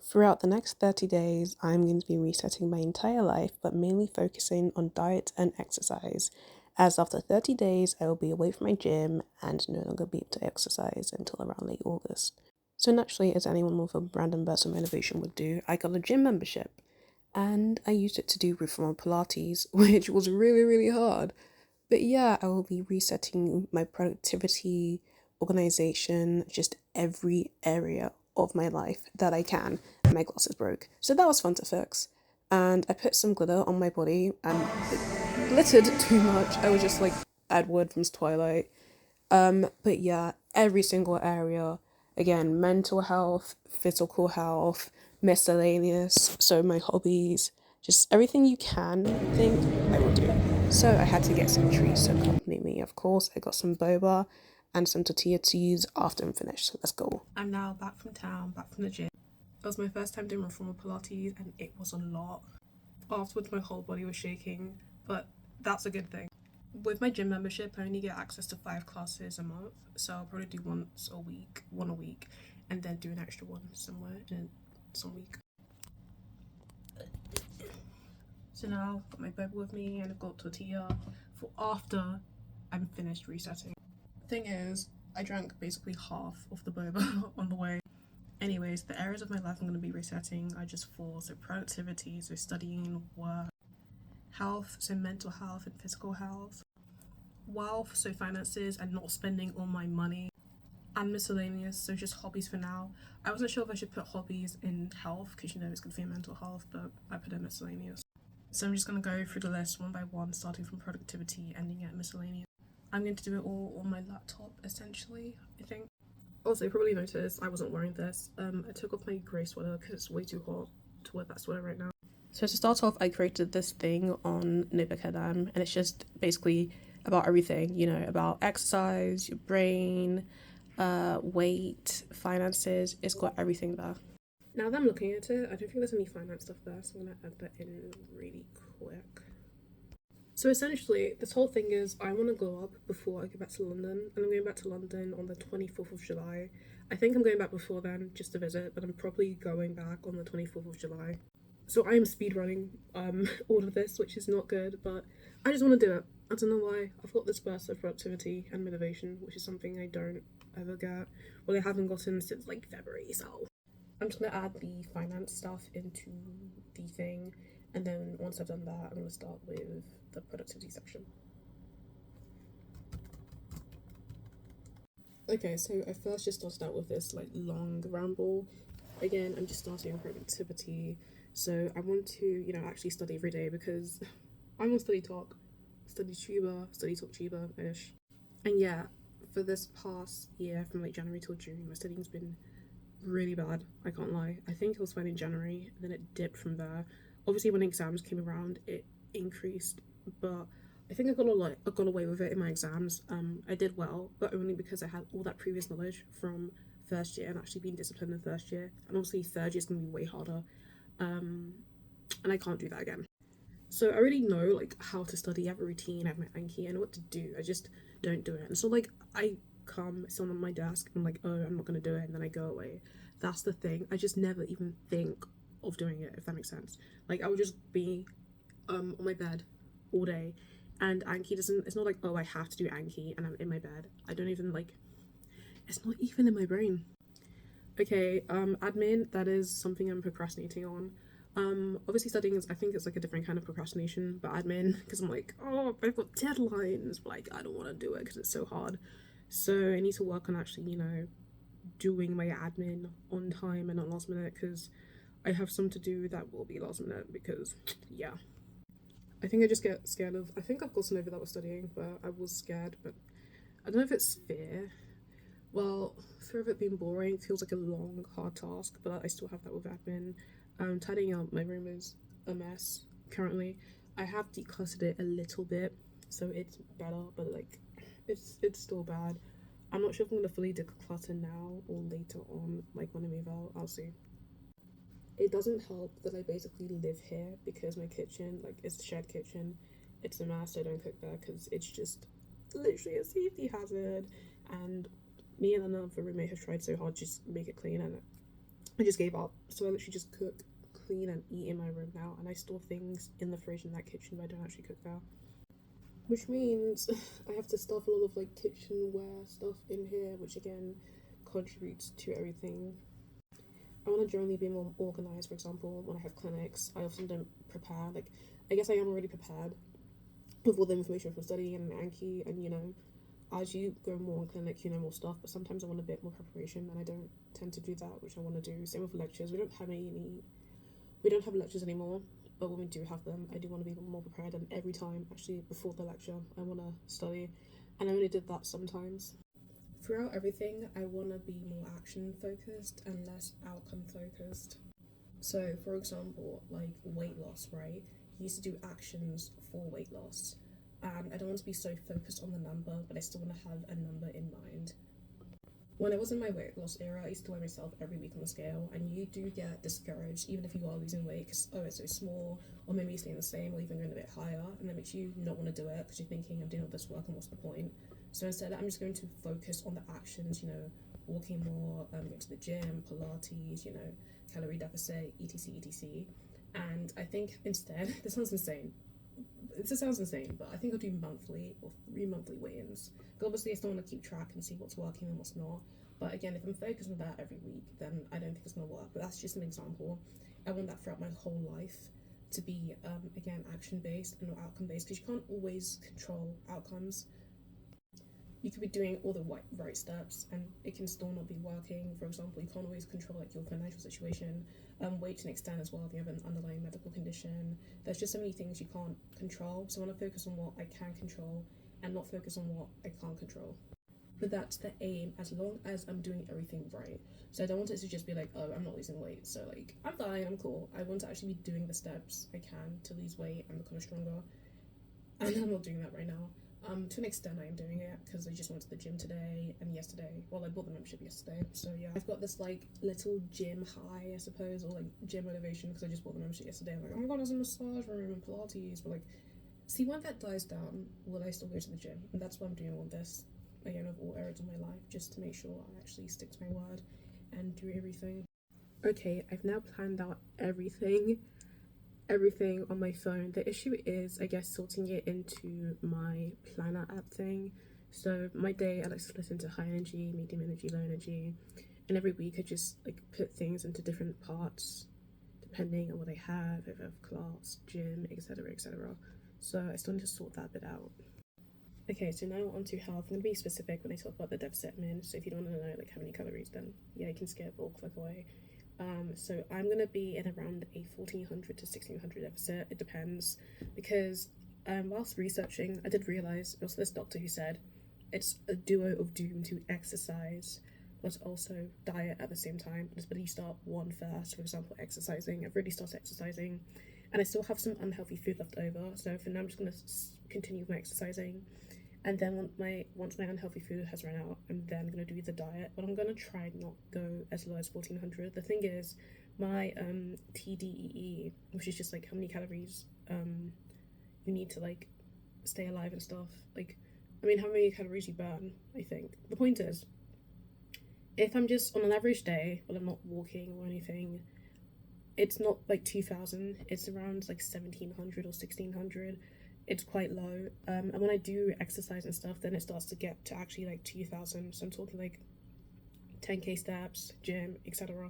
Throughout the next 30 days, I'm going to be resetting my entire life, but mainly focusing on diet and exercise. As after 30 days, I will be away from my gym and no longer be able to exercise until around late August. So, naturally, as anyone with a random burst of motivation would do, I got a gym membership and I used it to do reformer Pilates, which was really, really hard. But yeah, I will be resetting my productivity, organization, just every area of my life that I can. And my glasses broke. So that was fun to fix. And I put some glitter on my body and it glittered too much. I was just like Edward from Twilight. But yeah, every single area. Again, mental health, physical health, miscellaneous, so my hobbies, just everything you can think I will do. So I had to get some treats to accompany me. Of course, I got some boba and some tortilla to use after I'm finished. So let's go. I'm now back from town, back from the gym. It was my first time doing reformer Pilates and it was a lot. Afterwards, my whole body was shaking, but that's a good thing. With my gym membership, I only get access to 5 classes a month, so I'll probably do one a week, and then do an extra one somewhere in some week. So now I've got my boba with me, and I've got tortilla for after I'm finished resetting. Thing is, I drank basically half of the boba on the way. Anyways, the areas of my life I'm going to be resetting are just four: so productivity, so studying, work, health, so mental health and physical health, wealth, so finances and not spending all my money, and miscellaneous, so just hobbies for now. I wasn't sure if I should put hobbies in health because it's good for your mental health, but I put in miscellaneous. So I'm just going to go through the list one by one, starting from productivity, ending at miscellaneous. I'm going to do it all on my laptop, essentially, I think. Also, you probably noticed I wasn't wearing this. I took off my grey sweater because it's way too hot to wear that sweater right now. So to start off, I created this thing on Notebook and it's just basically about everything, about exercise, your brain, weight, finances. It's got everything there. Now that I'm looking at it, I don't think there's any finance stuff there, so I'm gonna add that in really quick. So essentially, this whole thing is I want to glow up before I go back to London, and I'm going back to London on the 24th of July. I think I'm going back before then just to visit, but I'm probably going back on the 24th of July. So I am speedrunning all of this, which is not good, but I just want to do it. I don't know why. I've got this burst of productivity and motivation, which is something I don't ever get. Well, I haven't gotten since like February, so I'm just gonna add the finance stuff into the thing, and then once I've done that, I'm gonna start with the productivity section. Okay, so I first just started out with this like long ramble. Again, I'm just starting on productivity, so I want to actually study every day because I'm on study talk, study tuber, study talk tuber ish, and yeah, for this past year from like January till June, my studying's been really bad. I can't lie. I think it was fine in January, and then it dipped from there. Obviously, when exams came around, it increased, but I think I got away with it in my exams. I did well, but only because I had all that previous knowledge from first year and actually being disciplined in first year. And obviously, third year is gonna be way harder, and I can't do that again. So I already know like how to study. I have a routine. I have my Anki. I know what to do. I just don't do it. And so like I come, sit on my desk, and I'm like, oh, I'm not gonna do it, and then I go away. That's the thing. I just never even think of doing it, if that makes sense. Like I would just be on my bed all day, and Anki doesn't. It's not like, oh, I have to do Anki, and I'm in my bed. I don't even like. It's not even in my brain. Okay, admin. That is something I'm procrastinating on. Obviously studying is, I think it's like a different kind of procrastination, but admin, because I'm like, oh, I've got deadlines, but like I don't want to do it because it's so hard. So I need to work on actually, doing my admin on time and not last minute, because I have some to do that will be last minute because yeah. I think I just get scared of, I think I've gotten over that with studying, but I was scared, but I don't know if it's fear. Well, fear of it being boring feels like a long, hard task, but I still have that with admin. Tidying up my room is a mess currently. I have decluttered it a little bit, so it's better, but like, it's still bad. I'm not sure if I'm gonna fully declutter now or later on, like when I move out. I'll see. It doesn't help that I basically live here because my kitchen, like, it's a shared kitchen. It's a mess. I don't cook there because it's just literally a safety hazard. And me and another roommate have tried so hard to just make it clean, and I just gave up. So I literally just cook, clean, and eat in my room now. And I store things in the fridge in that kitchen, but I don't actually cook there. Which means I have to stuff a lot of like kitchenware stuff in here, which again contributes to everything. I want to generally be more organized. For example, when I have clinics, I often don't prepare. Like, I guess I am already prepared with all the information from study and Anki, and as you go more in clinic, you know more stuff. But sometimes I want a bit more preparation, and I don't tend to do that, which I want to do. Same with lectures. We don't have lectures anymore, but when we do have them, I do want to be more prepared. And every time, actually, before the lecture, I want to study, and I only did that sometimes. Throughout everything, I want to be more action focused and less outcome focused. So, for example, like weight loss, right? You used to do actions for weight loss. And I don't want to be so focused on the number, but I still want to have a number in mind. When I was in my weight loss era, I used to weigh myself every week on the scale, and you do get discouraged, even if you are losing weight, because, oh, it's so small, or maybe you're staying the same, or even going a bit higher, and that makes you not want to do it, because you're thinking, I'm doing all this work, and what's the point? So instead, I'm just going to focus on the actions, walking more, going to the gym, Pilates, calorie deficit, etc. And I think instead, this sounds insane, but I think I'll do monthly or 3 monthly weigh-ins. Because obviously I still want to keep track and see what's working and what's not. But again, if I'm focused on that every week, then I don't think it's going to work. But that's just an example. I want that throughout my whole life to be, again, action-based and not outcome-based, because you can't always control outcomes. You could be doing all the right steps and it can still not be working. For example, you can't always control like your financial situation, weight to an extent as well if you have an underlying medical condition. There's just so many things you can't control. So I want to focus on what I can control and not focus on what I can't control. But that's the aim, as long as I'm doing everything right. So I don't want it to just be like, oh, I'm not losing weight, so like I'm fine, I'm cool. I want to actually be doing the steps I can to lose weight and become stronger. And I'm not doing that right now. To an extent, I am doing it because I just went to the gym today and yesterday. Well, I bought the membership yesterday, so yeah. I've got this like little gym high, I suppose, or like gym motivation because I just bought the membership yesterday. I'm like, oh my god, there's a massage room and Pilates, but like, see, when that dies down, will I still go to the gym? And that's what I'm doing all this, again, with all areas of my life, just to make sure I actually stick to my word and do everything. Okay, I've now planned out everything on my phone. The issue is, I guess, sorting it into my planner app thing. So my day, I like to split into high energy, medium energy, low energy, and every week I just like put things into different parts depending on what I have, if I have class, gym, etc., etc. So I still need to sort that bit out. Okay, so now on to health. I'm going to be specific when I talk about the deficit min. So if you don't want to know like how many calories, then yeah, you can skip or click away. So I'm gonna be in around a 1400 to 1600 deficit. It depends, because whilst researching, I did realize it was this doctor who said it's a duo of doom to exercise, but also diet at the same time. It's better you start one first. For example, exercising. I've already started exercising, and I still have some unhealthy food left over. So for now, I'm just gonna continue with my exercising. And then once my unhealthy food has run out, I'm then gonna do the diet. But I'm gonna try not go as low as 1400. The thing is, my TDEE, which is just like how many calories you need to like stay alive and stuff. Like, I mean, how many calories you burn. I think the point is, if I'm just on an average day, while I'm not walking or anything, it's not like 2000. It's around like 1700 or 1600. It's quite low. And when I do exercise and stuff, then it starts to get to actually like 2000. So I'm talking like 10k steps, gym, etc.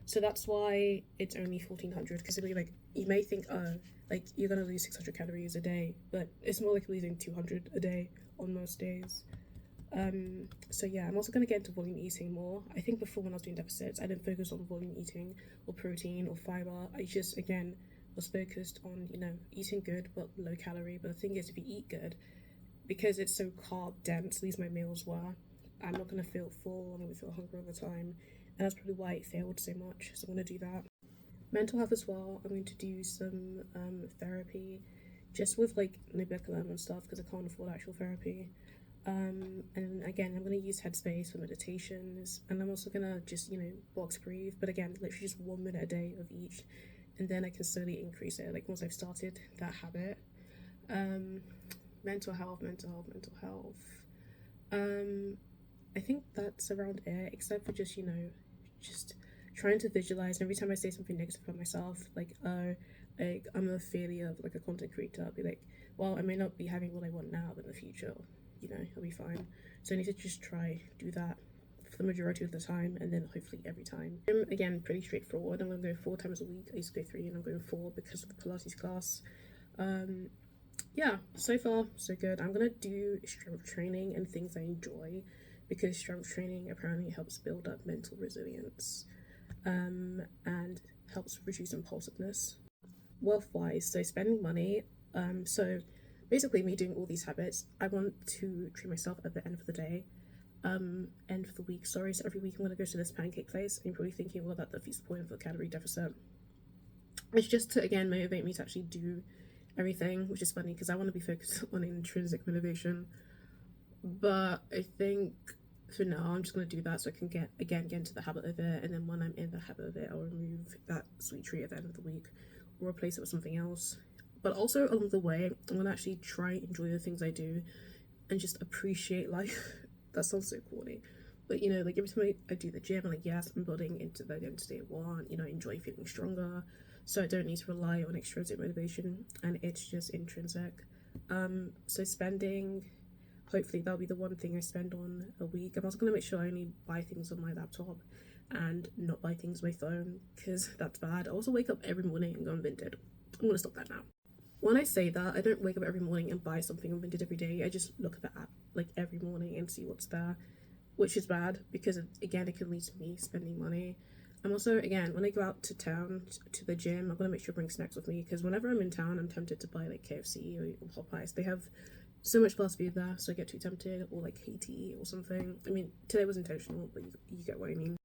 So that's why it's only 1400. Because it'll be like, you may think, oh, like you're gonna lose 600 calories a day, but it's more like losing 200 a day on most days. So yeah, I'm also gonna get into volume eating more. I think before when I was doing deficits, I didn't focus on volume eating or protein or fiber. I just, again, was focused on, eating good but low calorie. But the thing is, if you eat good, because it's so carb dense, these my meals were, I'm not gonna feel full, I'm gonna feel hungry all the time. And that's probably why it failed so much. So I'm gonna do that. Mental health as well, I'm going to do some therapy, just with like Nibiculum and stuff, because I can't afford actual therapy. And again, I'm going to use Headspace for meditations, and I'm also going to just, box breathe, but again, literally just 1 minute a day of each, and then I can slowly increase it, like once I've started that habit. Mental health. I think that's around it, except for just, just trying to visualize. Every time I say something negative about myself, like, oh, like I'm a failure of like a content creator, I'll be like, well, I may not be having what I want now, but in the future, you know, I'll be fine. So I need to just try do that for the majority of the time, and then hopefully every time. Again, pretty straightforward. I'm gonna go 4 times a week. I used to go 3 and I'm going 4 because of the Pilates class. Yeah, so far so good. I'm gonna do strength training and things I enjoy, because strength training apparently helps build up mental resilience, and helps reduce impulsiveness. Wealth wise, so spending money. So basically, me doing all these habits, I want to treat myself at the end of the day, end of the week. Sorry, so every week I'm gonna go to this pancake place, and you're probably thinking, well, that defeats the point of the calorie deficit. It's just to again motivate me to actually do everything, which is funny because I want to be focused on intrinsic motivation. But I think for now I'm just gonna do that so I can get into the habit of it, and then when I'm in the habit of it, I'll remove that sweet treat at the end of the week or replace it with something else. But also along the way, I'm gonna actually try enjoy the things I do and just appreciate life. That sounds so corny. But you know, like every time I do the gym, I'm like, yes, I'm building into the identity I want, you know, I enjoy feeling stronger. So I don't need to rely on extrinsic motivation, and it's just intrinsic. So spending, hopefully that'll be the one thing I spend on a week. I'm also gonna make sure I only buy things on my laptop and not buy things on my phone, because that's bad. I also wake up every morning and go on Vinted. I'm gonna stop that now. When I say that, I don't wake up every morning and buy something on Vinted every day. I just look at the app like every morning and see what's there, which is bad because again, it can lead to me spending money. I'm also, again, when I go out to town to the gym, I'm gonna make sure I bring snacks with me, because whenever I'm in town, I'm tempted to buy like KFC or Popeyes. They have so much fast food there, so I get too tempted, or like KT or something. I mean, today was intentional, but you get what I mean.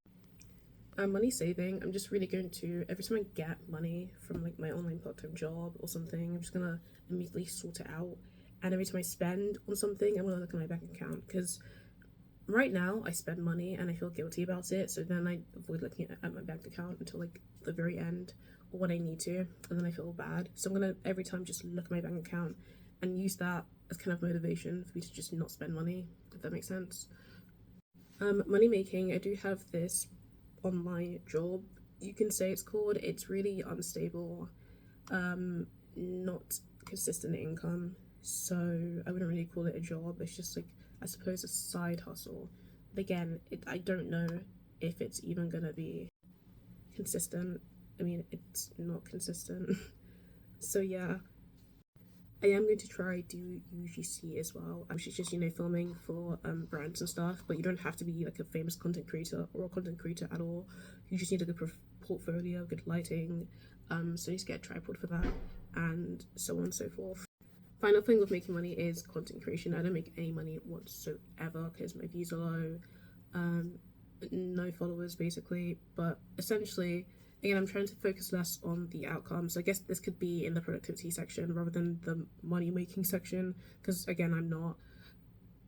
Money saving, I'm just really going to, every time I get money from like my online part-time job or something, I'm just gonna immediately sort it out. And every time I spend on something, I'm gonna look at my bank account, because right now I spend money and I feel guilty about it, so then I avoid looking at my bank account until like the very end or when I need to, and then I feel bad. So I'm gonna every time just look at my bank account and use that as kind of motivation for me to just not spend money, if that makes sense. Money making, I do have this online job, you can say it's called. It's really unstable, not consistent income, so I wouldn't really call it a job. It's just like, I suppose, a side hustle. But again, I don't know if it's even gonna be consistent. I mean, it's not consistent. So yeah, I am going to try do UGC as well, which is just, you know, filming for brands and stuff. But you don't have to be like a famous content creator or a content creator at all. You just need a good portfolio, good lighting. So you just get a tripod for that, and so on and so forth. Final thing with making money is content creation. I don't make any money whatsoever because my views are low, no followers basically. But essentially, again, I'm trying to focus less on the outcome. So I guess this could be in the productivity section rather than the money making section, because again, I'm not.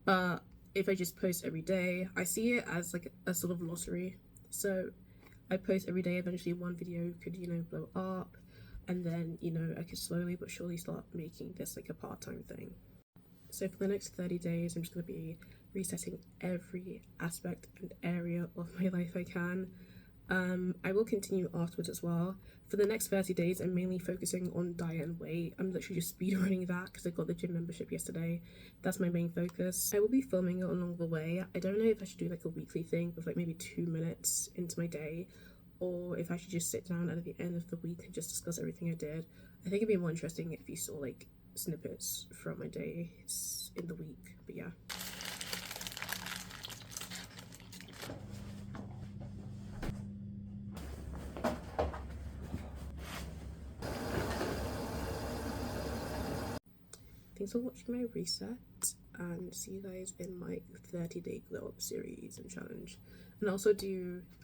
But if I just post every day, I see it as like a sort of lottery. So I post every day, eventually one video could, you know, blow up, and then, you know, I could slowly but surely start making this like a part-time thing. So for the next 30 days, I'm just going to be resetting every aspect and area of my life I can. I will continue afterwards as well. For the next 30 days, I'm mainly focusing on diet and weight. I'm literally just speed running that because I got the gym membership yesterday. That's my main focus. I will be filming it along the way. I don't know if I should do like a weekly thing with like maybe 2 minutes into my day, or if I should just sit down at the end of the week and just discuss everything I did. I think it'd be more interesting if you saw like snippets from my days in the week, but yeah. Thanks for watching my reset, and see you guys in my 30-day glow up series and challenge. And also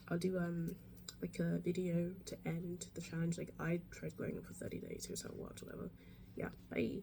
I'll do like a video to end the challenge. Like I tried glowing up for 30 days, here's how it worked, whatever. Yeah, bye.